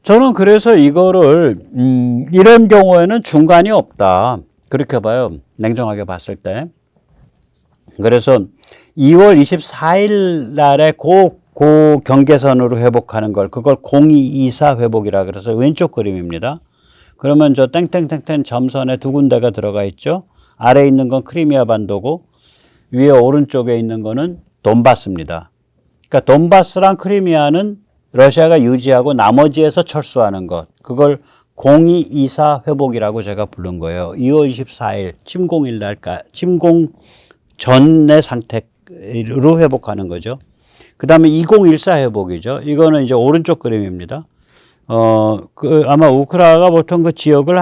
저는 그래서 이거를 이런 경우에는 중간이 없다. 그렇게 봐요. 냉정하게 봤을 때. 그래서 2월 24일 날에 그 경계선으로 회복하는 걸 그걸 0224 회복이라 그래서 왼쪽 그림입니다. 그러면 저 땡땡땡땡 점선에 두 군데가 들어가 있죠. 아래에 있는 건 크리미아 반도고 위에 오른쪽에 있는 거는 돈바스입니다. 그러니까 돈바스랑 크리미아는 러시아가 유지하고 나머지에서 철수하는 것. 그걸 0224 회복이라고 제가 부른 거예요. 2월 24일 침공일 날까 침공 전의 상태로 회복하는 거죠. 그 다음에 2014 회복이죠. 이거는 이제 오른쪽 그림입니다. 아마 우크라이나가 보통 그 지역을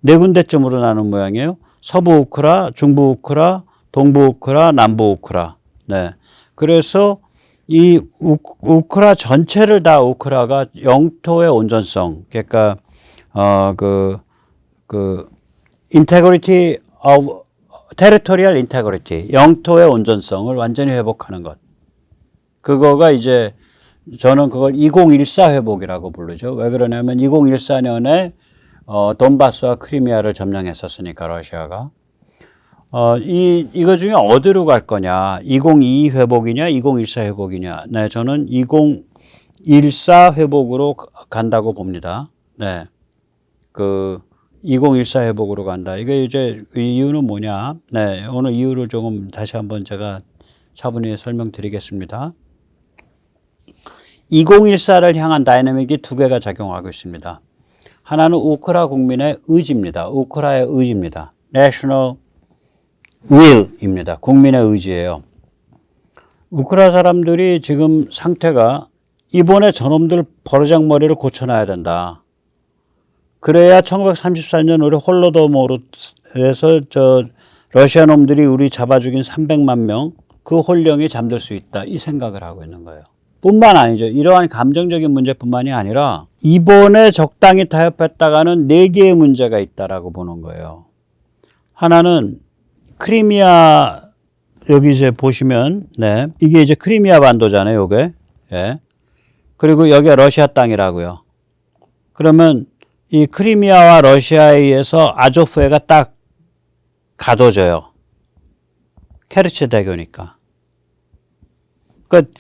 네 군데쯤으로 나눈 모양이에요. 서부 우크라, 중부 우크라, 동부 우크라, 남부 우크라. 네. 그래서 이 우크라 전체를 다 우크라가 영토의 온전성, 그러니까, integrity of, territorial integrity, 영토의 온전성을 완전히 회복하는 것. 그거가 이제 저는 그걸 2014 회복이라고 부르죠. 왜 그러냐면 2014년에 돈바스와 크리미아를 점령했었으니까 러시아가. 이거 중에 어디로 갈 거냐? 2022 회복이냐? 2014 회복이냐? 네, 저는 2014 회복으로 간다고 봅니다. 네. 2014 회복으로 간다. 이게 이제 이유는 뭐냐? 네, 오늘 이유를 조금 다시 한번 제가 차분히 설명드리겠습니다. 2014를 향한 다이내믹이 두 개가 작용하고 있습니다. 하나는 우크라 국민의 의지입니다. 우크라의 의지입니다. National will입니다. 국민의 의지예요. 우크라 사람들이 지금 상태가 이번에 저놈들 버르장머리를 고쳐놔야 된다. 그래야 1934년 우리 홀로도모르에서 러시아 놈들이 우리 잡아 죽인 300만 명 그 혼령이 잠들 수 있다. 이 생각을 하고 있는 거예요. 뿐만 아니죠. 이러한 감정적인 문제뿐만이 아니라 이번에 적당히 타협했다가는 4개의 문제가 있다라고 보는 거예요. 하나는 크리미아, 여기 이제 보시면, 네. 이게 이제 크리미아 반도잖아요, 요게. 예. 그리고 여기가 러시아 땅이라고요. 그러면 이 크리미아와 러시아에 의해서 아조프해가 딱 가둬져요. 케르치 대교니까. 그러니까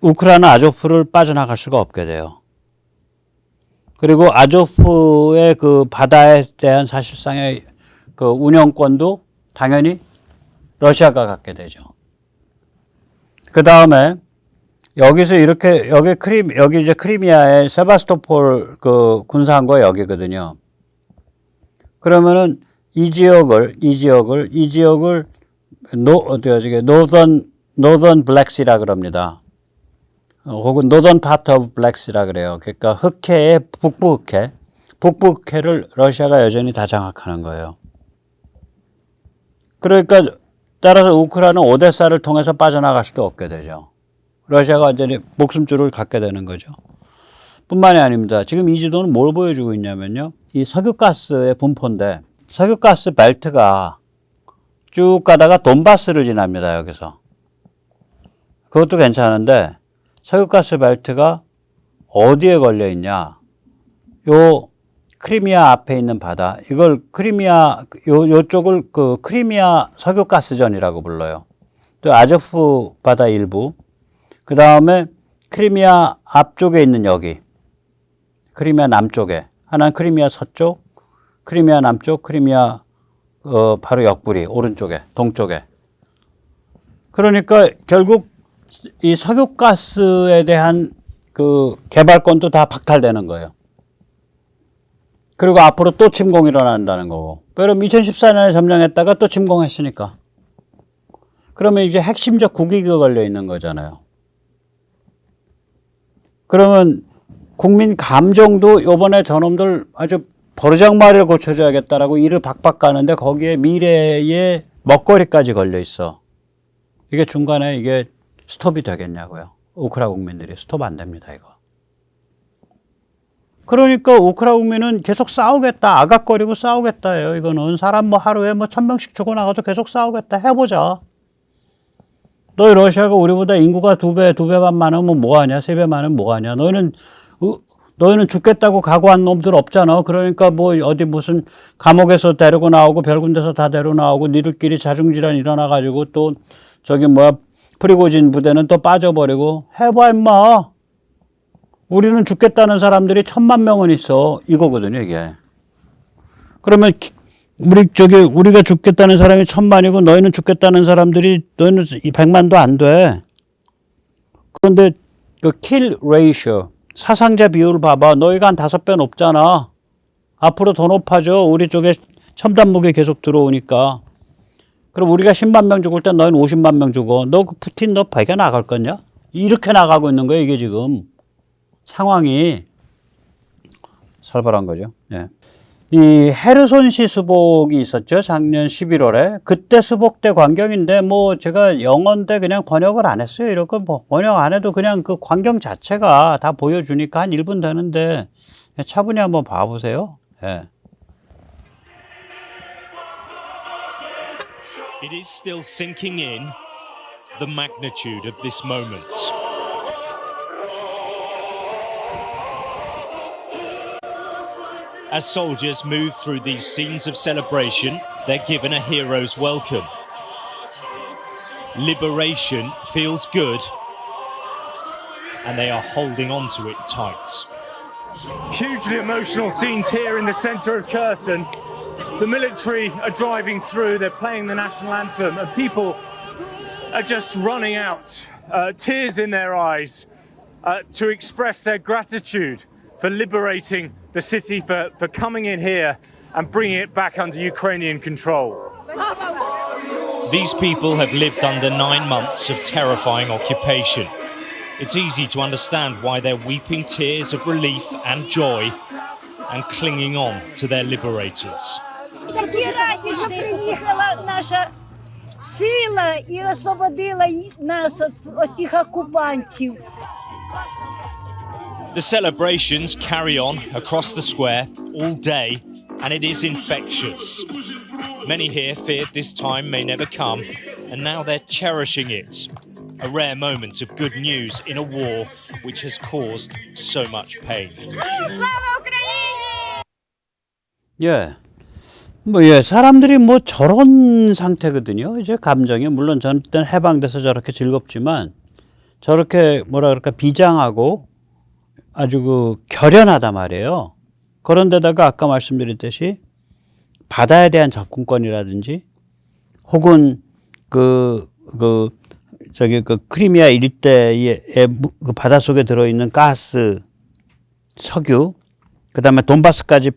우크라이나 아조프를 빠져나갈 수가 없게 돼요. 그리고 아조프의 그 바다에 대한 사실상의 그 운영권도 당연히 러시아가 갖게 되죠. 그 다음에 여기서 이렇게 여기 이제 크리미아의 세바스토폴 그 군사항구가 여기거든요. 그러면은 이 지역을 Northern Black Sea라 그럽니다. 혹은 Northern Part of Black Sea라 그래요. 그러니까 흑해의 북부 흑해, 북부 흑해를 러시아가 여전히 다 장악하는 거예요. 그러니까 따라서 우크라이나는 오데사를 통해서 빠져나갈 수도 없게 되죠. 러시아가 완전히 목숨줄을 갖게 되는 거죠. 뿐만이 아닙니다. 지금 이 지도는 뭘 보여주고 있냐면요. 이 석유가스의 분포인데 석유가스 벨트가 쭉 가다가 돈바스를 지납니다. 여기서. 그것도 괜찮은데 석유가스 벨트가 어디에 걸려 있냐. 요 크리미아 앞에 있는 바다. 이걸 크리미아, 요쪽을 그 크리미아 석유가스전이라고 불러요. 또 아조프 바다 일부. 그 다음에 크리미아 앞쪽에 있는 여기. 크리미아 남쪽에. 하나는 크리미아 서쪽, 크리미아 남쪽, 크리미아 바로 옆구리, 오른쪽에, 동쪽에. 그러니까 결국 이 석유가스에 대한 그 개발권도 다 박탈되는 거예요. 그리고 앞으로 또 침공이 일어난다는 거고. 그럼 2014년에 점령했다가 또 침공했으니까. 그러면 이제 핵심적 국익이 걸려 있는 거잖아요. 그러면 국민 감정도 요번에 저놈들 아주 버르장머리를 고쳐줘야겠다라고 일을 박박 가는데 거기에 미래의 먹거리까지 걸려 있어. 이게 중간에 이게 스톱이 되겠냐고요. 우크라 국민들이 스톱 안 됩니다, 이거. 그러니까 우크라 국민은 계속 싸우겠다. 아각거리고 싸우겠다예요. 이거는 사람 뭐 하루에 뭐 1000명씩 죽어나가도 계속 싸우겠다. 해보자. 너희 러시아가 우리보다 인구가 두 배 반 많으면 뭐하냐? 3배 많으면 뭐하냐? 너희는 너희는 죽겠다고 각오한 놈들 없잖아. 그러니까 뭐 어디 무슨 감옥에서 데리고 나오고 별군 데서 다 데리고 나오고 니들끼리 자중질환 일어나가지고 또 저기 뭐야 프리고진 부대는 또 빠져버리고 해봐 임마. 우리는 죽겠다는 사람들이 1000만 명은 있어. 이거거든요 이게. 그러면 우리가 죽겠다는 사람이 1000만이고 너희는 죽겠다는 사람들이 너희는 100만도 안 돼. 그런데 그 킬 레이쇼 사상자 비율 봐봐. 너희가 한 5배 높잖아. 앞으로 더 높아져. 우리 쪽에 첨단 무기 계속 들어오니까. 그럼 우리가 10만 명 죽을 때 너희는 50만 명 죽어. 너 그 푸틴 너 배겨 나갈 거냐? 이렇게 나가고 있는 거야 이게 지금. 상황이 살벌한 거죠. 예. 이 헤르손시 수복이 있었죠. 작년 11월에. 그때 수복대 광경인데 뭐 제가 영어인데 그냥 번역을 안 했어요. 이렇게 뭐 번역 안 해도 그냥 그 광경 자체가 다 보여주니까 한 1분 되는데 차분히 한번 봐보세요. 예. It is still sinking in the magnitude of this moment. As soldiers move through these scenes of celebration, they're given a hero's welcome. Liberation feels good, and they are holding on to it tight. Hugely emotional scenes here in the centre of Kherson. The military are driving through, they're playing the national anthem, and people are just running out, tears in their eyes, to express their gratitude for liberating the city, for coming in here and bringing it back under Ukrainian control. These people have lived under 9 months of terrifying occupation. It's easy to understand why they're weeping tears of relief and joy and clinging on to their liberators. Такі раді, що приїхала наша сила і освободила нас від цих окупантів. The celebrations carry on across the square all day, and it is infectious. Many here feared this time may never come, and now they're cherishing it. A rare moment of good news in a war which has caused so much pain. 예. 사람들이 뭐 저런 상태거든요. 이제 감정이. 물론 전 일단 해방돼서 저렇게 즐겁지만 저렇게 뭐라 그럴까 비장하고 아주 그 결연하단 말이에요. 그런데다가 아까 말씀드렸듯이 바다에 대한 접근권이라든지 혹은 그 크리미아 일대의 그 바닷속에 들어있는 가스, 석유, 그 다음에 돈바스까지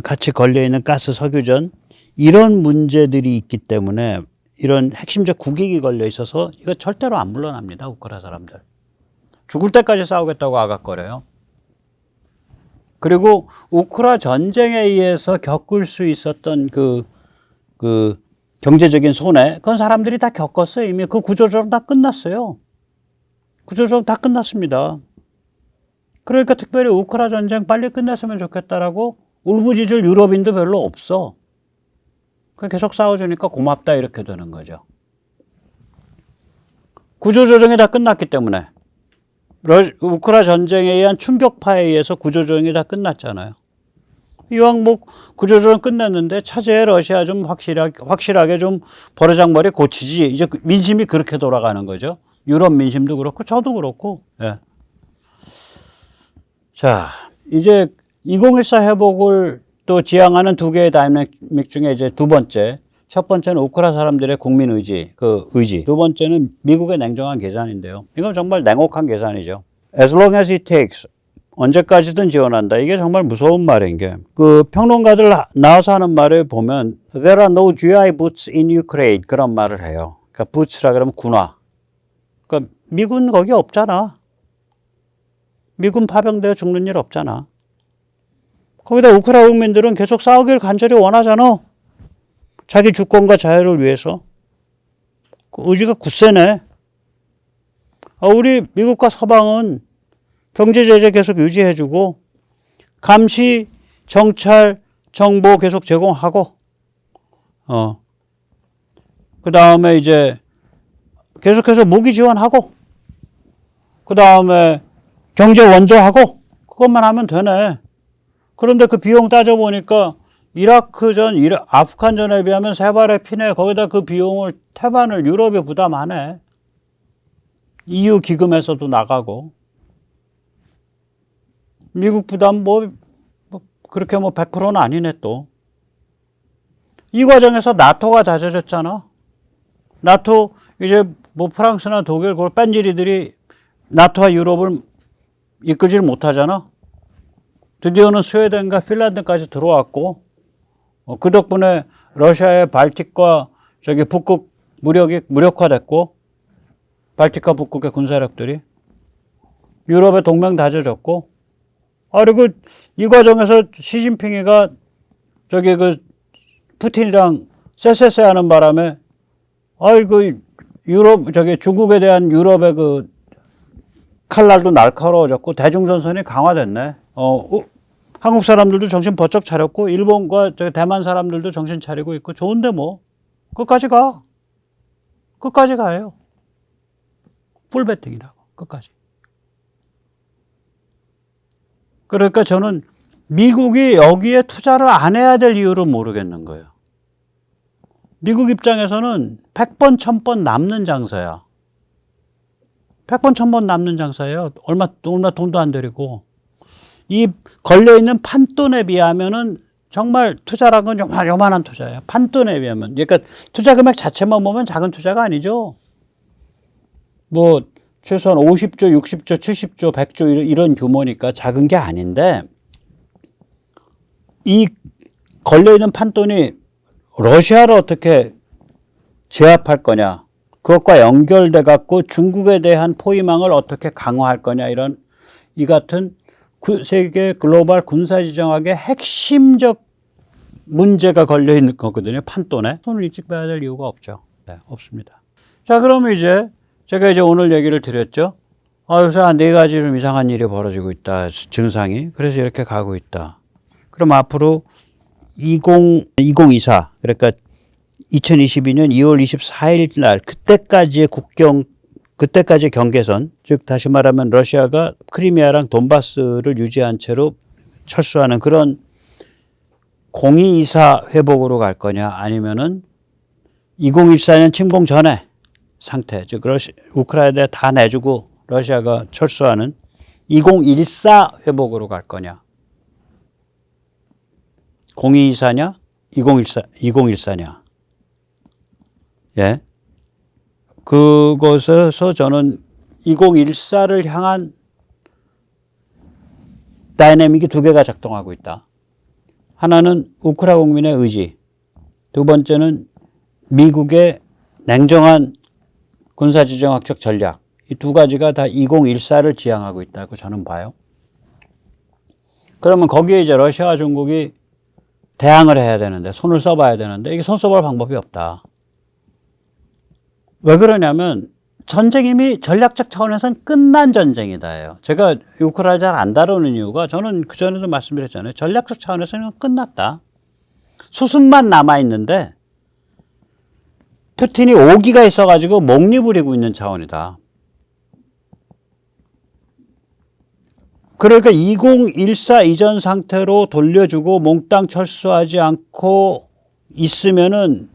같이 걸려있는 가스 석유전, 이런 문제들이 있기 때문에 이런 핵심적 국익이 걸려 있어서 이거 절대로 안 물러납니다. 우크라 사람들. 죽을 때까지 싸우겠다고 아각거려요. 그리고 우크라 전쟁에 의해서 겪을 수 있었던 그 경제적인 손해, 그건 사람들이 다 겪었어요. 이미 그 구조조정 다 끝났어요. 구조조정 다 끝났습니다. 그러니까 특별히 우크라 전쟁 빨리 끝냈으면 좋겠다라고 울부짖을 유럽인도 별로 없어. 계속 싸워주니까 고맙다 이렇게 되는 거죠. 구조조정이 다 끝났기 때문에. 우크라 전쟁에 의한 충격파에 의해서 구조조정이 다 끝났잖아요. 이왕 뭐 구조조정 끝났는데 차제에 러시아 좀 확실하게 좀 버르장머리 고치지. 이제 민심이 그렇게 돌아가는 거죠. 유럽 민심도 그렇고 저도 그렇고. 예. 자, 이제 2014 회복을 또 지향하는 두 개의 다이내믹 중에 이제 두 번째. 첫 번째는 우크라 사람들의 국민 의지, 의지. 두 번째는 미국의 냉정한 계산인데요. 이건 정말 냉혹한 계산이죠. As long as it takes. 언제까지든 지원한다. 이게 정말 무서운 말인 게. 평론가들 나와서 하는 말을 보면 There are no GI boots in Ukraine. 그런 말을 해요. 그러니까 boots라 그러면 군화. 그러니까 미군 거기 없잖아. 미군 파병되어 죽는 일 없잖아. 거기다 우크라 국민들은 계속 싸우길 간절히 원하잖아. 자기 주권과 자유를 위해서. 그 의지가 굳세네. 우리 미국과 서방은 경제 제재 계속 유지해주고 감시, 정찰, 정보 계속 제공하고 그 다음에 이제 계속해서 무기 지원하고 그 다음에 경제 원조하고 그것만 하면 되네. 그런데 그 비용 따져보니까 이라크전, 아프간전에 비하면 세 발의 피네. 거기다 그 비용을 태반을 유럽이 부담하네. EU 기금에서도 나가고. 미국 부담 그렇게 100%는 아니네 또. 이 과정에서 나토가 다져졌잖아. 나토 이제 프랑스나 독일 그걸 뺀질이들이 나토와 유럽을 이끌지를 못하잖아. 드디어는 스웨덴과 핀란드까지 들어왔고, 그 덕분에 러시아의 발틱과 북극 무력이 무력화됐고, 발틱과 북극의 군사력들이 유럽의 동맹 다져졌고, 그리고 이 과정에서 시진핑이가 푸틴이랑 쎄쎄쎄 하는 바람에, 중국에 대한 유럽의 칼날도 날카로워졌고, 대중전선이 강화됐네. 한국 사람들도 정신 번쩍 차렸고, 일본과 대만 사람들도 정신 차리고 있고, 좋은데 끝까지 가. 끝까지 가요. 풀배팅이라고, 끝까지. 그러니까 저는 미국이 여기에 투자를 안 해야 될 이유를 모르겠는 거예요. 미국 입장에서는 100번, 1000번 남는 장사야. 100번, 1000번 남는 장사예요. 얼마 돈도 안 들이고. 이 걸려있는 판돈에 비하면은 정말 투자란 건 요만한 투자예요. 판돈에 비하면. 그러니까 투자 금액 자체만 보면 작은 투자가 아니죠. 최소한 50조, 60조, 70조, 100조 이런 규모니까 작은 게 아닌데, 이 걸려있는 판돈이 러시아를 어떻게 제압할 거냐, 그것과 연결돼 갖고 중국에 대한 포위망을 어떻게 강화할 거냐, 이 같은 세계 글로벌 군사지정학의 핵심적 문제가 걸려있는 거거든요. 판돈에. 손을 일찍 빼야 될 이유가 없죠. 네, 없습니다. 자, 그러면 제가 오늘 얘기를 드렸죠. 요새 한 4가지 좀 이상한 일이 벌어지고 있다. 증상이. 그래서 이렇게 가고 있다. 그럼 앞으로 2024, 그러니까 2022년 2월 24일 날, 그때까지의 경계선, 즉, 다시 말하면 러시아가 크리미아랑 돈바스를 유지한 채로 철수하는 그런 0224 회복으로 갈 거냐, 아니면은 2014년 침공 전에 상태, 즉 우크라이나에 다 내주고 러시아가 철수하는 2014 회복으로 갈 거냐. 0224냐? 2014냐? 예. 그것에서 저는 2014를 향한 다이내믹이 2개가 작동하고 있다. 하나는 우크라이나 국민의 의지, 두 번째는 미국의 냉정한 군사지정학적 전략, 이 2가지가 다 2014를 지향하고 있다고 저는 봐요. 그러면 거기에 이제 러시아와 중국이 대항을 해야 되는데, 손을 써봐야 되는데, 이게 손 써볼 방법이 없다. 왜 그러냐면, 전쟁이 이미 전략적 차원에서는 끝난 전쟁이다예요. 제가 우크라이나를 잘 안 다루는 이유가, 저는 그전에도 말씀드렸잖아요. 전략적 차원에서는 끝났다. 수순만 남아있는데, 푸틴이 오기가 있어가지고 목리 부리고 있는 차원이다. 그러니까 2014 이전 상태로 돌려주고 몽땅 철수하지 않고 있으면은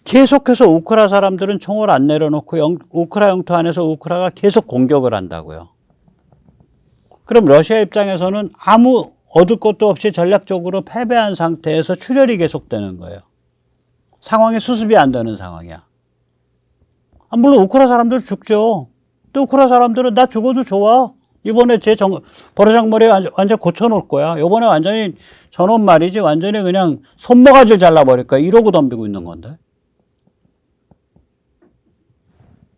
계속해서 우크라이나 사람들은 총을 안 내려놓고 우크라이나 영토 안에서 우크라이나가 계속 공격을 한다고요. 그럼 러시아 입장에서는 아무 얻을 것도 없이 전략적으로 패배한 상태에서 출혈이 계속되는 거예요. 상황이 수습이 안 되는 상황이야. 물론 우크라이나 사람들 죽죠. 또 우크라이나 사람들은 나 죽어도 좋아. 이번에 버르장머리 완전 고쳐놓을 거야. 이번에 완전히 저놈 말이지 완전히 그냥 손모가지를 잘라버릴 거야. 이러고 덤비고 있는 건데.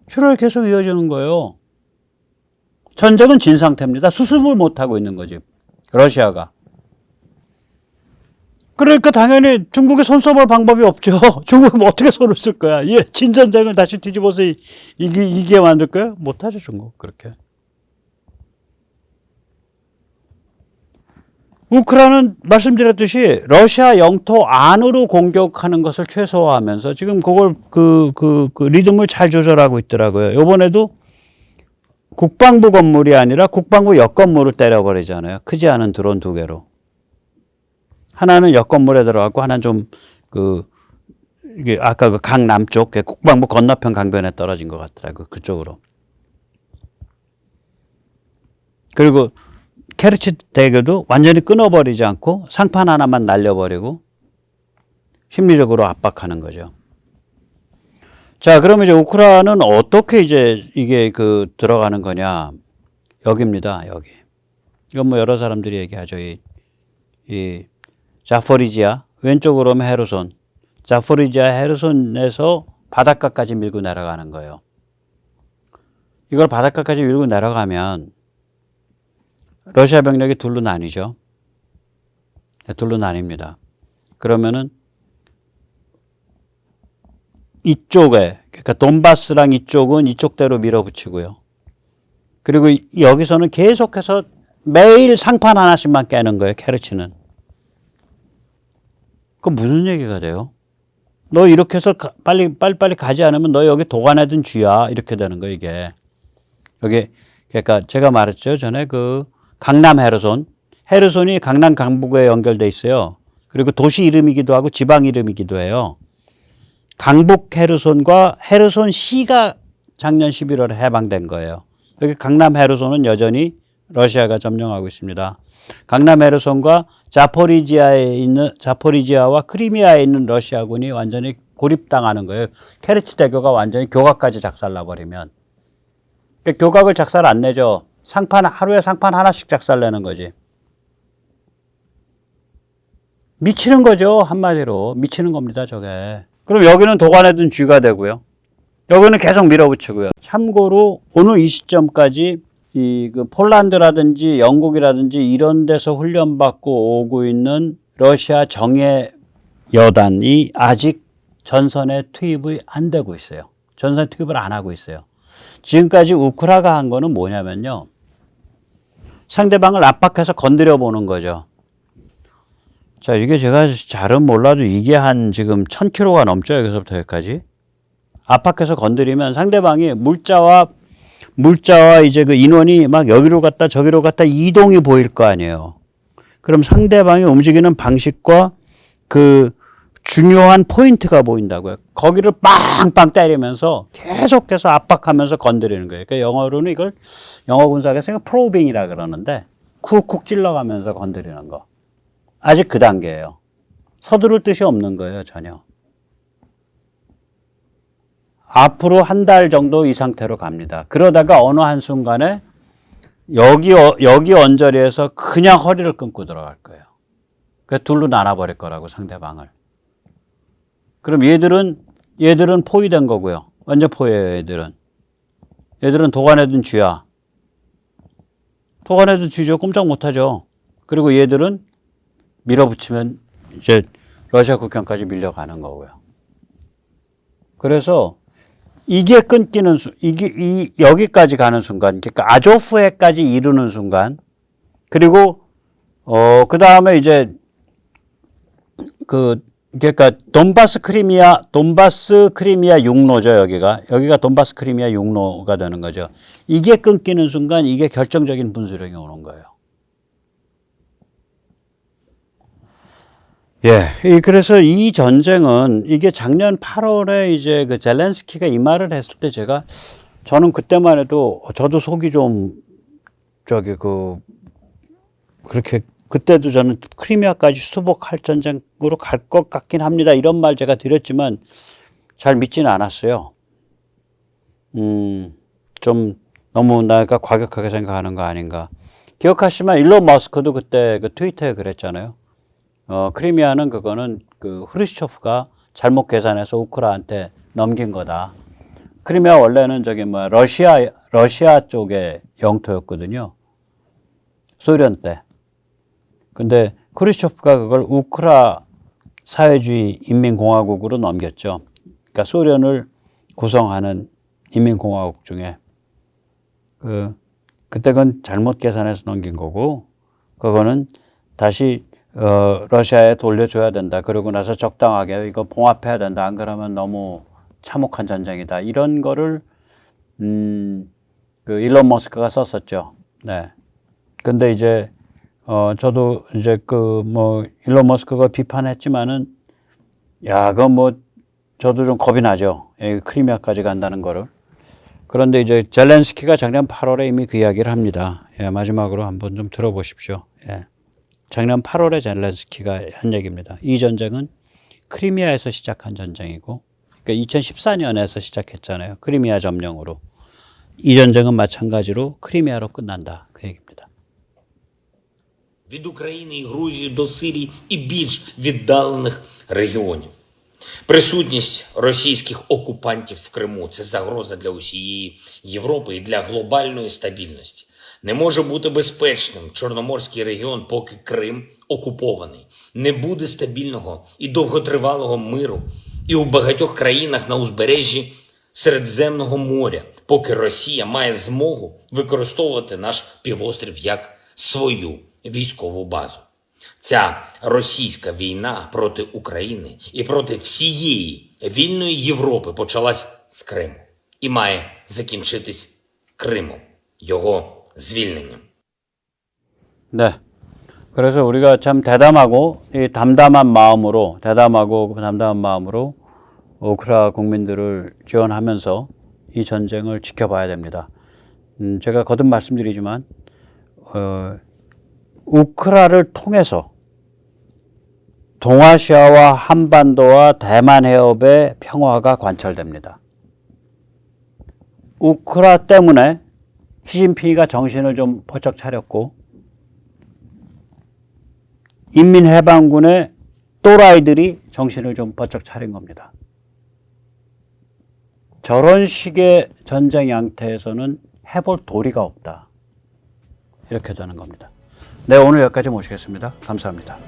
출혈이 계속 이어지는 거예요. 전쟁은 진 상태입니다. 수습을 못하고 있는 거지. 러시아가. 그러니까 당연히 중국에 손 써볼 방법이 없죠. 중국은 어떻게 손을 쓸 거야. 진전쟁을 다시 뒤집어서 이기게 만들 거야? 못하죠, 중국. 그렇게. 우크라이나는 말씀드렸듯이 러시아 영토 안으로 공격하는 것을 최소화하면서 지금 그걸 리듬을 잘 조절하고 있더라고요. 이번에도 국방부 건물이 아니라 국방부 옆 건물을 때려버리잖아요. 크지 않은 드론 2개로. 하나는 옆 건물에 들어갔고 하나는 좀 이게 아까 그 강 남쪽 국방부 건너편 강변에 떨어진 것 같더라고요. 그쪽으로. 그리고 케르치 대교도 완전히 끊어버리지 않고 상판 하나만 날려버리고 심리적으로 압박하는 거죠. 자, 그러면 이제 우크라이나는 어떻게 이제 이게 들어가는 거냐. 여기입니다. 여기. 이건 뭐 여러 사람들이 얘기하죠. 이 자포리지아, 왼쪽으로 오면 헤르손. 자포리지아 헤르손에서 바닷가까지 밀고 내려가는 거예요. 이걸 바닷가까지 밀고 내려가면 러시아 병력이 둘로 나뉘죠. 둘로 나뉩니다. 그러면은 이쪽에, 그러니까 돈바스랑 이쪽은 이쪽대로 밀어붙이고요. 그리고 여기서는 계속해서 매일 상판 하나씩만 깨는 거예요, 케르치는. 그 무슨 얘기가 돼요? 너 이렇게 해서 빨리 가지 않으면 너 여기 도관해둔 쥐야. 이렇게 되는 거예요, 이게. 여기, 그러니까 제가 말했죠. 전에 강남 헤르손. 헤르손이 강남 강북에 연결돼 있어요. 그리고 도시 이름이기도 하고 지방 이름이기도 해요. 강북 헤르손과 헤르손시가 작년 11월에 해방된 거예요. 여기 강남 헤르손은 여전히 러시아가 점령하고 있습니다. 강남 헤르손과 자포리지아와 크리미아에 있는 러시아군이 완전히 고립당하는 거예요. 케르치 대교가 완전히 교각까지 작살나버리면. 그러니까 교각을 작살 안 내죠. 하루에 상판 하나씩 작살내는 거지. 미치는 거죠. 한마디로. 미치는 겁니다, 저게. 그럼 여기는 도관해둔 쥐가 되고요. 여기는 계속 밀어붙이고요. 참고로 오늘 이 시점까지 폴란드라든지 영국이라든지 이런 데서 훈련받고 오고 있는 러시아 정예 여단이 아직 전선에 투입이 안 되고 있어요. 전선에 투입을 안 하고 있어요. 지금까지 우크라이나가 한 거는 뭐냐면요. 상대방을 압박해서 건드려 보는 거죠. 자, 이게 제가 잘은 몰라도 이게 한 지금 1000km가 넘죠. 여기서부터 여기까지. 압박해서 건드리면 상대방이 물자와 이제 인원이 막 여기로 갔다 저기로 갔다 이동이 보일 거 아니에요. 그럼 상대방이 움직이는 방식과 중요한 포인트가 보인다고요. 거기를 빵빵 때리면서 계속해서 압박하면서 건드리는 거예요. 그러니까 영어로는 이걸 영어 군사학에서 프로빙이라 그러는데 쿡쿡 찔러가면서 건드리는 거. 아직 그 단계예요. 서두를 뜻이 없는 거예요, 전혀. 앞으로 한 달 정도 이 상태로 갑니다. 그러다가 어느 한순간에 여기 언저리에서 그냥 허리를 끊고 들어갈 거예요. 그래서 둘로 나눠버릴 거라고, 상대방을. 그럼 얘들은 포위된 거고요. 완전 포위예요, 얘들은. 얘들은 도관해둔 쥐야. 도관해둔 쥐죠. 꼼짝 못하죠. 그리고 얘들은 밀어붙이면 이제 러시아 국경까지 밀려가는 거고요. 그래서 이게 끊기는 여기까지 가는 순간, 그러니까 아조프해까지 이르는 순간, 그리고 그 다음에 이제 그러니까 돈바스 크리미아 육로죠, 여기가 돈바스 크리미아 육로가 되는 거죠. 이게 끊기는 순간 이게 결정적인 분수령이 오는 거예요. 예, 그래서 이 전쟁은 이게 작년 8월에 이제 젤렌스키가 이 말을 했을 때 저는 그때만 해도 저도 속이 좀 그렇게 그때도 저는 크리미아까지 수복할 전쟁으로 갈 것 같긴 합니다. 이런 말 제가 드렸지만 잘 믿지는 않았어요. 좀 너무 내가 과격하게 생각하는 거 아닌가. 기억하시면 일론 머스크도 그때 트위터에 그랬잖아요. 크리미아는 그거는 후르시초프가 잘못 계산해서 우크라이나한테 넘긴 거다. 크리미아 원래는 러시아 쪽의 영토였거든요. 소련 때. 근데 크루시초프가 그걸 우크라 사회주의 인민공화국으로 넘겼죠. 그러니까 소련을 구성하는 인민공화국 중에 그때 그건 잘못 계산해서 넘긴 거고, 그거는 다시 러시아에 돌려줘야 된다. 그러고 나서 적당하게 이거 봉합해야 된다. 안 그러면 너무 참혹한 전쟁이다. 이런 거를 그 일론 머스크가 썼었죠. 네. 근데 이제 저도 이제 그 뭐 일론 머스크가 비판했지만은 야, 그건 뭐 저도 좀 겁이 나죠. 크리미아까지 간다는 거를. 그런데 이제 젤렌스키가 작년 8월에 이미 그 이야기를 합니다. 예, 마지막으로 한번 좀 들어보십시오. 예. 작년 8월에 젤렌스키가 한 얘기입니다. 이 전쟁은 크리미아에서 시작한 전쟁이고, 그러니까 2014년에서 시작했잖아요. 크리미아 점령으로. 이 전쟁은 마찬가지로 크리미아로 끝난다. 그 얘기입니다. Від України і Грузії до Сирії і більш віддалених регіонів. Присутність російських окупантів в Криму – це загроза для усієї Європи і для глобальної стабільності. Не може бути безпечним Чорноморський регіон, поки Крим окупований. Не буде стабільного і довготривалого миру і у багатьох країнах на узбережжі Середземного моря, поки Росія має змогу використовувати наш півострів як свою військову базу. Ця російська війна проти України і проти всієї вільної Європи почалась з Криму і має закінчитись Кримом, його звільненням. 네. 그래서 우리가 참 대담하고 담담한 마음으로 우크라이나 국민들을 지원하면서 이 전쟁을 지켜봐야 됩니다. 제가 거듭 말씀드리지만 우크라를 통해서 동아시아와 한반도와 대만 해협의 평화가 관철됩니다. 우크라 때문에 시진핑이가 정신을 좀 번쩍 차렸고 인민해방군의 또라이들이 정신을 좀 번쩍 차린 겁니다. 저런 식의 전쟁 양태에서는 해볼 도리가 없다. 이렇게 되는 겁니다. 네, 오늘 여기까지 모시겠습니다. 감사합니다.